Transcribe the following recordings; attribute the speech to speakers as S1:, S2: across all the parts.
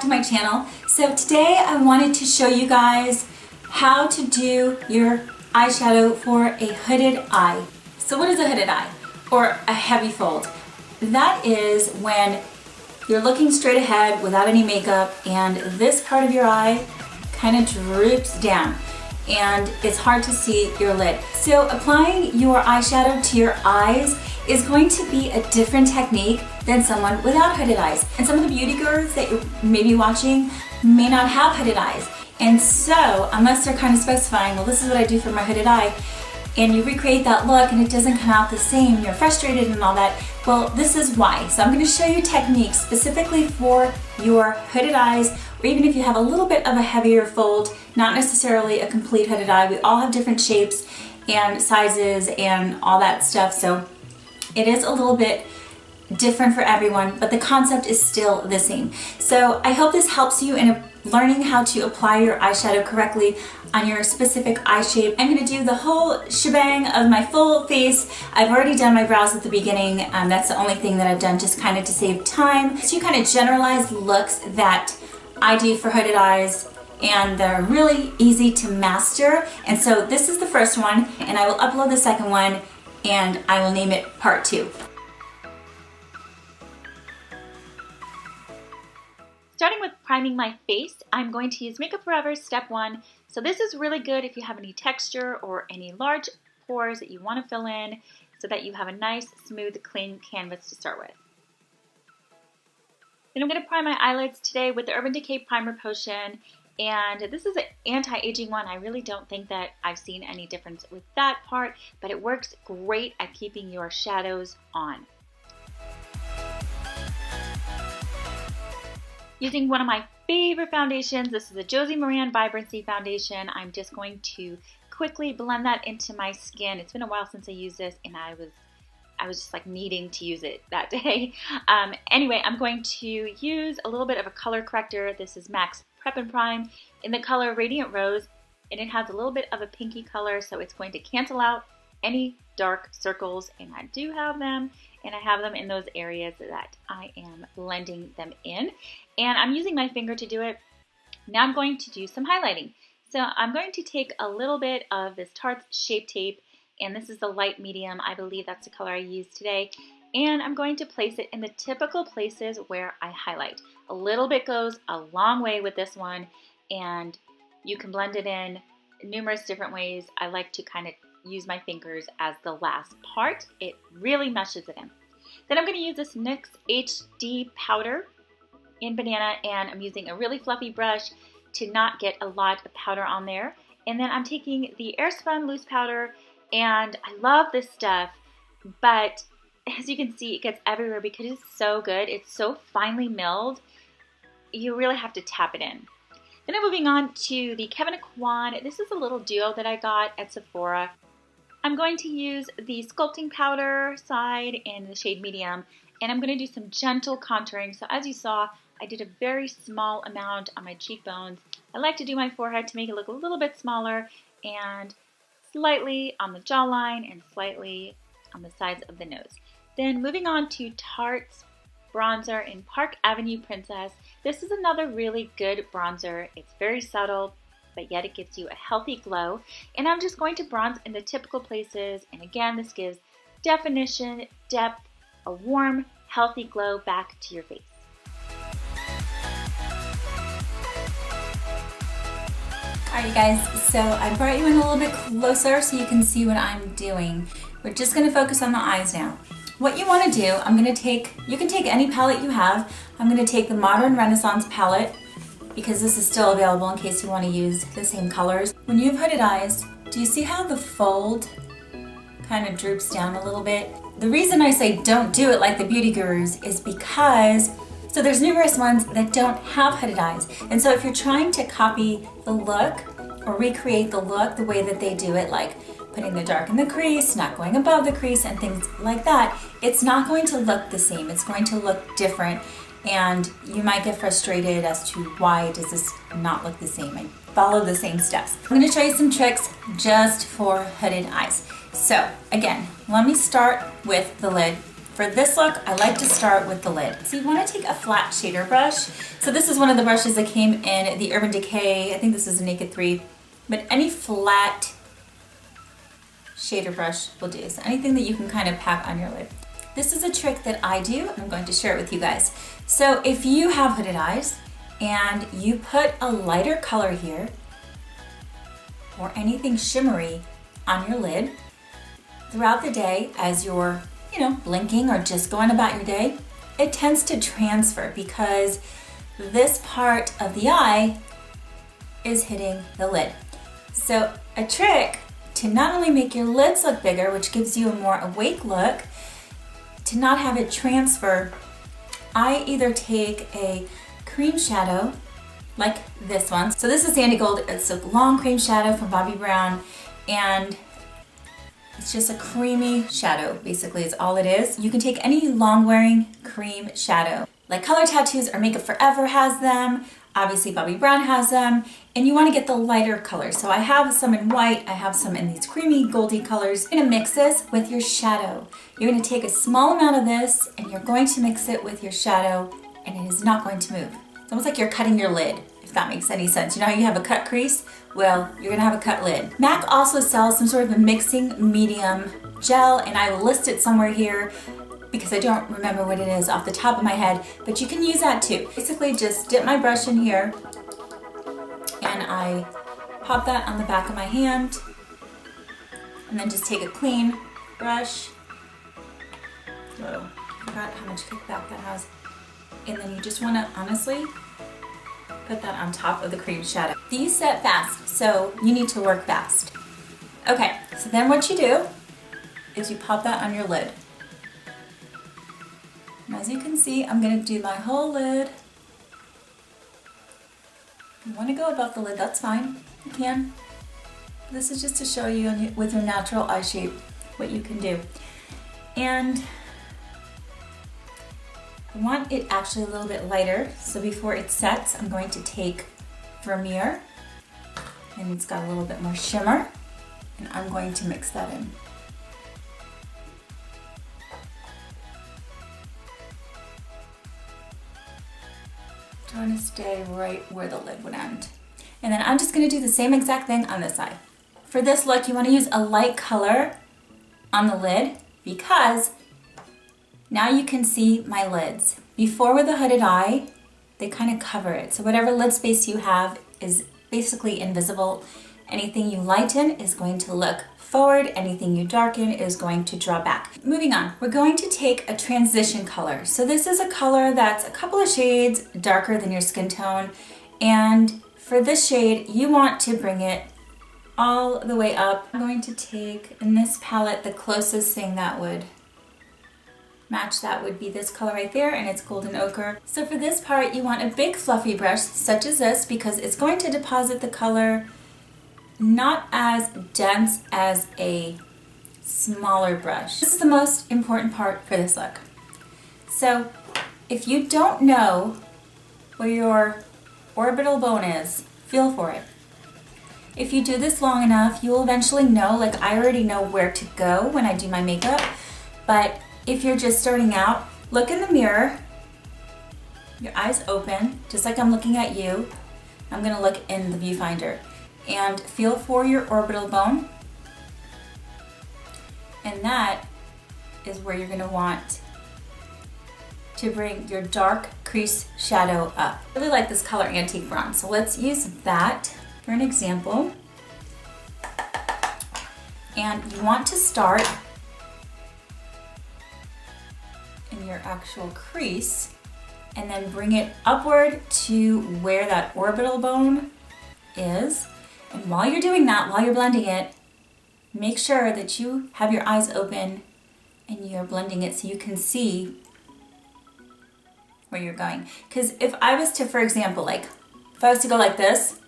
S1: to my channel. So today I wanted to show you guys how to do your eyeshadow for a hooded eye. So what is a hooded eye or a heavy fold? That is when you're looking straight ahead without any makeup and this part of your eye kind of droops down and it's hard to see your lid. So applying your eyeshadow to your eyes is going to be a different technique than someone without hooded eyes. And some of the beauty gurus that you may be watching may not have hooded eyes. And so, unless they're kind of specifying, well, this is what I do for my hooded eye, and you recreate that look and it doesn't come out the same, you're frustrated and all that, well, this is why. So I'm going to show you techniques specifically for your hooded eyes, or even if you have a little bit of a heavier fold, not necessarily a complete hooded eye. We all have different shapes and sizes and all that stuff, so it is a little bit different for everyone, but the concept is still the same. So I hope this helps you in learning how to apply your eyeshadow correctly on your specific eye shape. I'm going to do the whole shebang of my full face. I've already done my brows at the beginning. That's the only thing that I've done just kind of to save time. So you kind of generalized looks that I do for hooded eyes, and they're really easy to master. And so this is the first one, and I will upload the second one and I will name it part 2.
S2: Starting with priming my face, I'm going to use Makeup Forever Step 1. So this is really good if you have any texture or any large pores that you want to fill in so that you have a nice, smooth, clean canvas to start with. Then I'm going to prime my eyelids today with the Urban Decay Primer Potion. And this is an anti-aging one. I really don't think that I've seen any difference with that part, but it works great at keeping your shadows on. Using one of my favorite foundations, this is a Josie Maran Vibrancy Foundation. I'm just going to quickly blend that into my skin. It's been a while since I used this, and I was just like needing to use it that day. Anyway, I'm going to use a little bit of a color corrector. This is MAC's Prep and Prime in the color Radiant Rose, and it has a little bit of a pinky color, so it's going to cancel out any dark circles, and I do have them, and I have them in those areas that I am blending them in. And I'm using my finger to do it. Now I'm going to do some highlighting. So I'm going to take a little bit of this Tarte Shape Tape, and this is the light medium. I believe that's the color I used today. And I'm going to place it in the typical places where I highlight. A little bit goes a long way with this one, and you can blend it in numerous different ways. I like to kind of use my fingers as the last part. It really meshes it in. Then I'm going to use this NYX HD powder in Banana, and I'm using a really fluffy brush to not get a lot of powder on there. And then I'm taking the Airspun loose powder, and I love this stuff, but as you can see, it gets everywhere because it's so good. It's so finely milled. You really have to tap it in. Then I'm moving on to the Kevyn Aucoin. This is a little duo that I got at Sephora. I'm going to use the sculpting powder side in the shade medium, and I'm going to do some gentle contouring. So as you saw, I did a very small amount on my cheekbones. I like to do my forehead to make it look a little bit smaller, and slightly on the jawline and slightly on the sides of the nose. Then moving on to Tarte's bronzer in Park Avenue Princess. This is another really good bronzer. It's very subtle, but yet it gives you a healthy glow. And I'm just going to bronze in the typical places. And again, this gives definition, depth, a warm, healthy glow back to your face.
S1: Alright you guys, so I brought you in a little bit closer so you can see what I'm doing. We're just going to focus on the eyes now. What you want to do, you can take any palette you have. I'm going to take the Modern Renaissance palette because this is still available in case you want to use the same colors. When you have hooded eyes, do you see how the fold kind of droops down a little bit? The reason I say don't do it like the beauty gurus is because so there's numerous ones that don't have hooded eyes. And so if you're trying to copy the look or recreate the look the way that they do it, like putting the dark in the crease, not going above the crease and things like that, it's not going to look the same. It's going to look different, and you might get frustrated as to why does this not look the same. I follow the same steps. I'm going to show you some tricks just for hooded eyes. So again, let me start with the lid for this look, I like to start with the lid. So you want to take a flat shader brush. So this is one of the brushes that came in the Urban Decay. I think this is a Naked 3, but any flat shader brush will do. So anything that you can kind of pack on your lid. This is a trick that I do. I'm going to share it with you guys. So if you have hooded eyes and you put a lighter color here or anything shimmery on your lid throughout the day as you're, blinking or just going about your day, it tends to transfer because this part of the eye is hitting the lid. So a trick to not only make your lids look bigger, which gives you a more awake look, to not have it transfer, I either take a cream shadow like this one. So this is Sandy Gold. It's a long cream shadow from Bobbi Brown, and it's just a creamy shadow, basically is all it is. You can take any long wearing cream shadow. Like Color Tattoos or Makeup Forever has them. Obviously Bobbi Brown has them. And you want to get the lighter colors. So I have some in white, I have some in these creamy goldy colors. You're going to mix this with your shadow. You're going to take a small amount of this and you're going to mix it with your shadow, and it is not going to move. It's almost like you're cutting your lid, if that makes any sense. You know how you have a cut crease? Well, you're gonna have a cut lid. MAC also sells some sort of a mixing medium gel, and I will list it somewhere here because I don't remember what it is off the top of my head, but you can use that too. Basically just dip my brush in here and I pop that on the back of my hand, and then just take a clean brush. Whoa, I forgot how much kickback that has. And then you just wanna honestly put that on top of the cream shadow. These set fast, so you need to work fast. Okay, so then what you do is you pop that on your lid. And as you can see, I'm gonna do my whole lid. If you wanna go above the lid, that's fine, you can. This is just to show you with your natural eye shape what you can do. And I want it actually a little bit lighter, so before it sets, I'm going to take Vermeer, and it's got a little bit more shimmer, and I'm going to mix that in. Trying to stay right where the lid would end. And then I'm just going to do the same exact thing on this side. For this look, you want to use a light color on the lid because now you can see my lids. Before with a hooded eye, they kind of cover it. So whatever lid space you have is basically invisible. Anything you lighten is going to look forward. Anything you darken is going to draw back. Moving on, we're going to take a transition color. So this is a color that's a couple of shades darker than your skin tone. And for this shade, you want to bring it all the way up. I'm going to take, in this palette, the closest thing that would match that would be this color right there, and it's golden ochre. So for this part, you want a big fluffy brush such as this because it's going to deposit the color not as dense as a smaller brush. This is the most important part for this look. So if you don't know where your orbital bone is, feel for it. If you do this long enough, you will eventually know, like I already know where to go when I do my makeup, but if you're just starting out, look in the mirror, your eyes open, just like I'm looking at you. I'm gonna look in the viewfinder and feel for your orbital bone. And that is where you're gonna want to bring your dark crease shadow up. I really like this color Antique Bronze, so let's use that for an example. And you want to start in your actual crease and then bring it upward to where that orbital bone is. And while you're doing that, while you're blending it, make sure that you have your eyes open and you're blending it so you can see where you're going. Because if I was to, for example, like if I was to go like this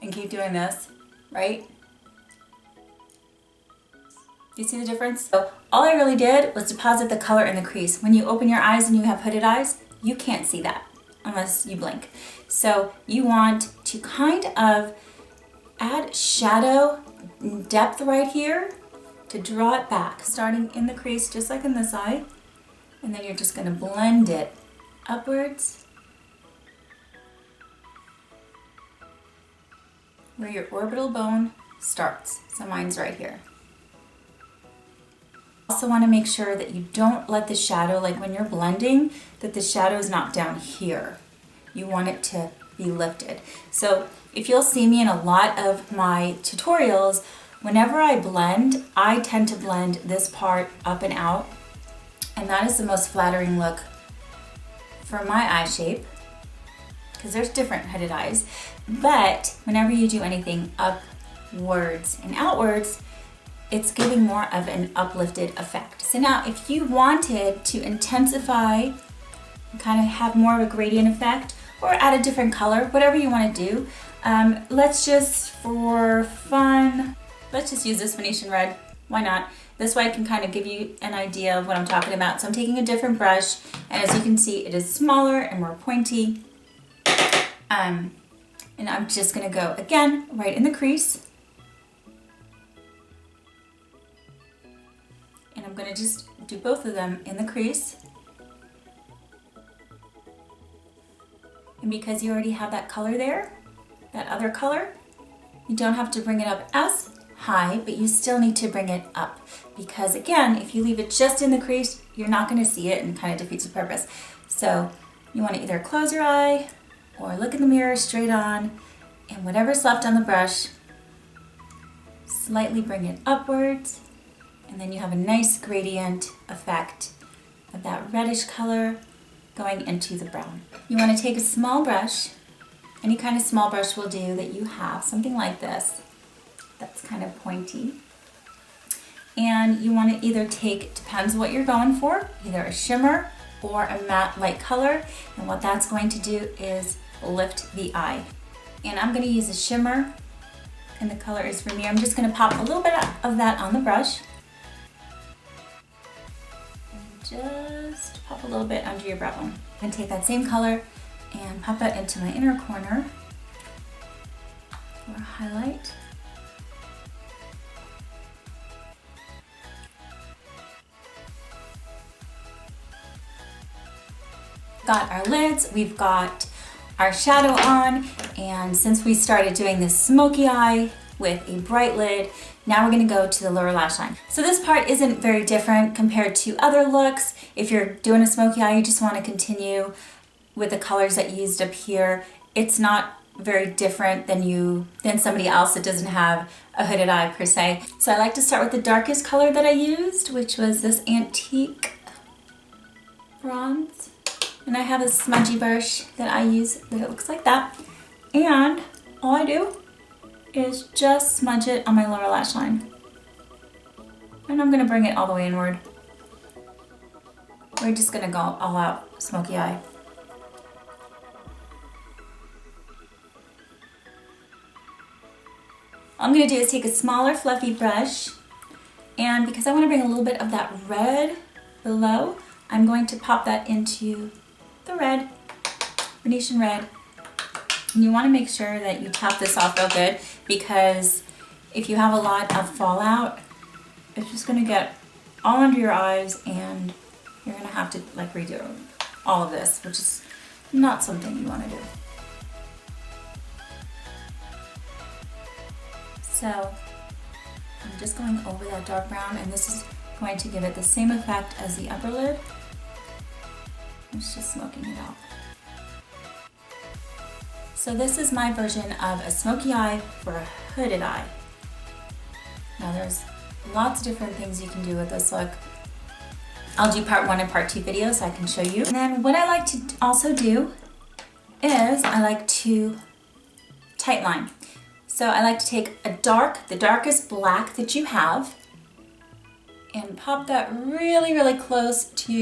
S1: and keep doing this, right? Do you see the difference? So all I really did was deposit the color in the crease. When you open your eyes and you have hooded eyes, you can't see that unless you blink. So you want to kind of add shadow depth right here to draw it back, starting in the crease just like in this eye, and then you're just going to blend it upwards where your orbital bone starts. So mine's right here. Also want to make sure that you don't let the shadow, like when you're blending, that the shadow is not down here. You want it to be lifted. So if you'll see me in a lot of my tutorials, whenever I blend, I tend to blend this part up and out, and that is the most flattering look for my eye shape, because there's different hooded eyes. But whenever you do anything upwards and outwards, it's giving more of an uplifted effect. So now if you wanted to intensify and kind of have more of a gradient effect, or add a different color, whatever you want to do, let's just, for fun, let's just use this Venetian red. Why not? This way I can kind of give you an idea of what I'm talking about. So I'm taking a different brush, and as you can see, it is smaller and more pointy. And I'm just gonna go again, right in the crease. And I'm gonna just do both of them in the crease. And because you already have that color there, that other color, you don't have to bring it up as high, but you still need to bring it up. Because again, if you leave it just in the crease, you're not gonna see it and kind of defeats the purpose. So you wanna either close your eye or look in the mirror straight on, and whatever's left on the brush, slightly bring it upwards, and then you have a nice gradient effect of that reddish color going into the brown. You want to take a small brush, any kind of small brush will do that you have, something like this, that's kind of pointy. And you want to either take, depends what you're going for, either a shimmer or a matte light color, and what that's going to do is lift the eye. And I'm going to use a shimmer, and the color is Vermeer. I'm just going to pop a little bit of that on the brush. Just pop a little bit under your brow bone. I'm going to take that same color and pop it into my inner corner for a highlight. Got our lids, we've got our shadow on, and since we started doing this smoky eye with a bright lid, now we're going to go to the lower lash line. So this part isn't very different compared to other looks. If you're doing a smoky eye, you just want to continue with the colors that you used up here. It's not very different than somebody else that doesn't have a hooded eye per se. So I like to start with the darkest color that I used, which was this antique bronze. And I have a smudgy brush that I use that it looks like that. And all I do is just smudge it on my lower lash line. And I'm gonna bring it all the way inward. We're just gonna go all out smoky eye. All I'm gonna do is take a smaller fluffy brush, and because I wanna bring a little bit of that red below, I'm going to pop that into the red, Venetian red. And you want to make sure that you tap this off real good, because if you have a lot of fallout, it's just going to get all under your eyes, and you're going to have to like redo all of this, which is not something you want to do. So I'm just going over that dark brown, and this is going to give it the same effect as the upper lid. It's just smoking it out. So this is my version of a smoky eye for a hooded eye. Now there's lots of different things you can do with this look. I'll do part 1 and part 2 videos so I can show you. And then what I like to also do is I like to tight line. So I like to take the darkest black that you have, and pop that really, really close to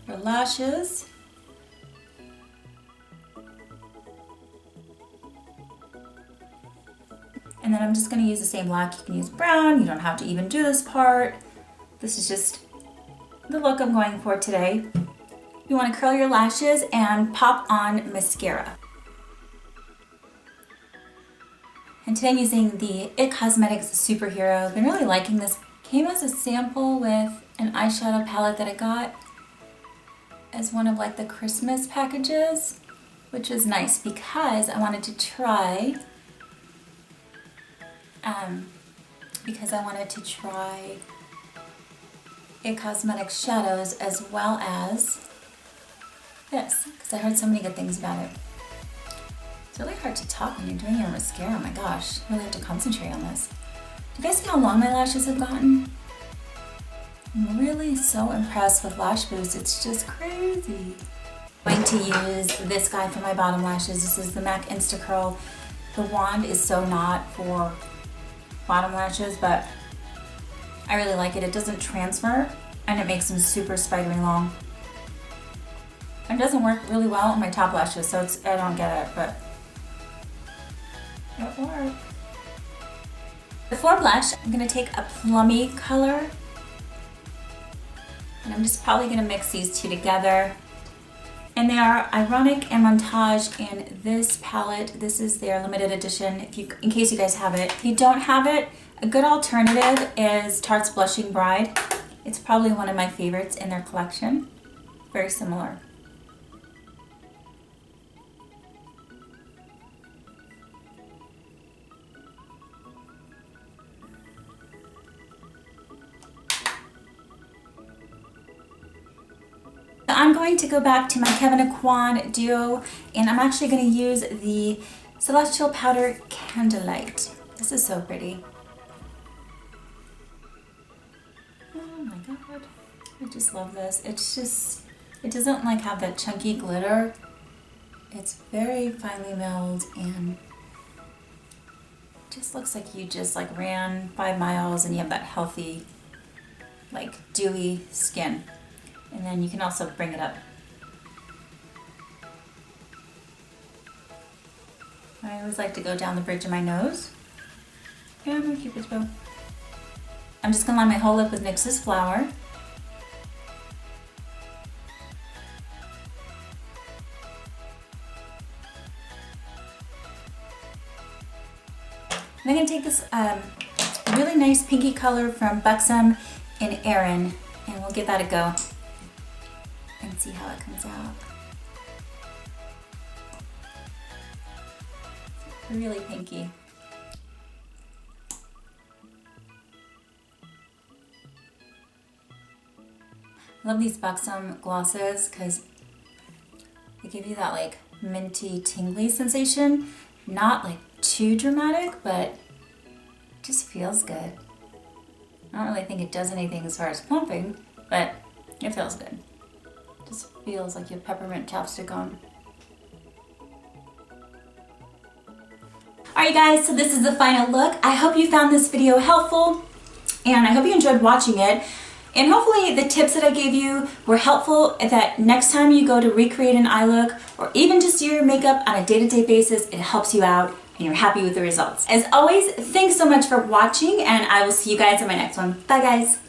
S1: your lashes. And then I'm just going to use the same black. You can use brown. You don't have to even do this part. This is just the look I'm going for today. You want to curl your lashes and pop on mascara. And today I'm using the IT Cosmetics Superhero. I've been really liking this Came as a sample with an eyeshadow palette that I got as one of like the Christmas packages, which was nice because I wanted to try It Cosmetics shadows as well as this, because I heard so many good things about it. It's really hard to talk when you're doing your mascara. Oh my gosh, I really have to concentrate on this. Do you guys see how long my lashes have gotten? I'm really so impressed with Lash Boost. It's just crazy. I'm going to use this guy for my bottom lashes. This is the MAC Insta Curl. The wand is so not for bottom lashes, but I really like it. It doesn't transfer and it makes them super spidery long. It doesn't work really well on my top lashes, so I don't get it, but it works. For blush, I'm gonna take a plummy color and I'm just probably gonna mix these two together. And they are Ironic and Montage in this palette. This is their limited edition, in case you guys have it. If you don't have it, a good alternative is Tarte's Blushing Bride. It's probably one of my favorites in their collection. Very similar. I'm going to go back to my Kevyn Aucoin duo, and I'm actually going to use the Celestial Powder Candlelight. This is so pretty. Oh my god, I just love this. It's just, it doesn't like have that chunky glitter. It's very finely milled and just looks like you just like ran 5 miles and you have that healthy, like dewy skin. And then you can also bring it up. I always like to go down the bridge of my nose. Yeah, I'm gonna keep it bow. I'm just gonna line my whole lip with NYX's Flower. I'm gonna take this really nice pinky color from Buxom and Erin, and we'll give that a go and see how it comes out. Really pinky. I love these Buxom glosses because they give you that like minty tingly sensation. Not like too dramatic, but it just feels good. I don't really think it does anything as far as plumping, but it feels good. Just feels like you have peppermint chapstick on. Alright guys, so this is the final look. I hope you found this video helpful and I hope you enjoyed watching it. And hopefully the tips that I gave you were helpful, that next time you go to recreate an eye look or even just do your makeup on a day-to-day basis, it helps you out and you're happy with the results. As always, thanks so much for watching and I will see you guys in my next one. Bye guys!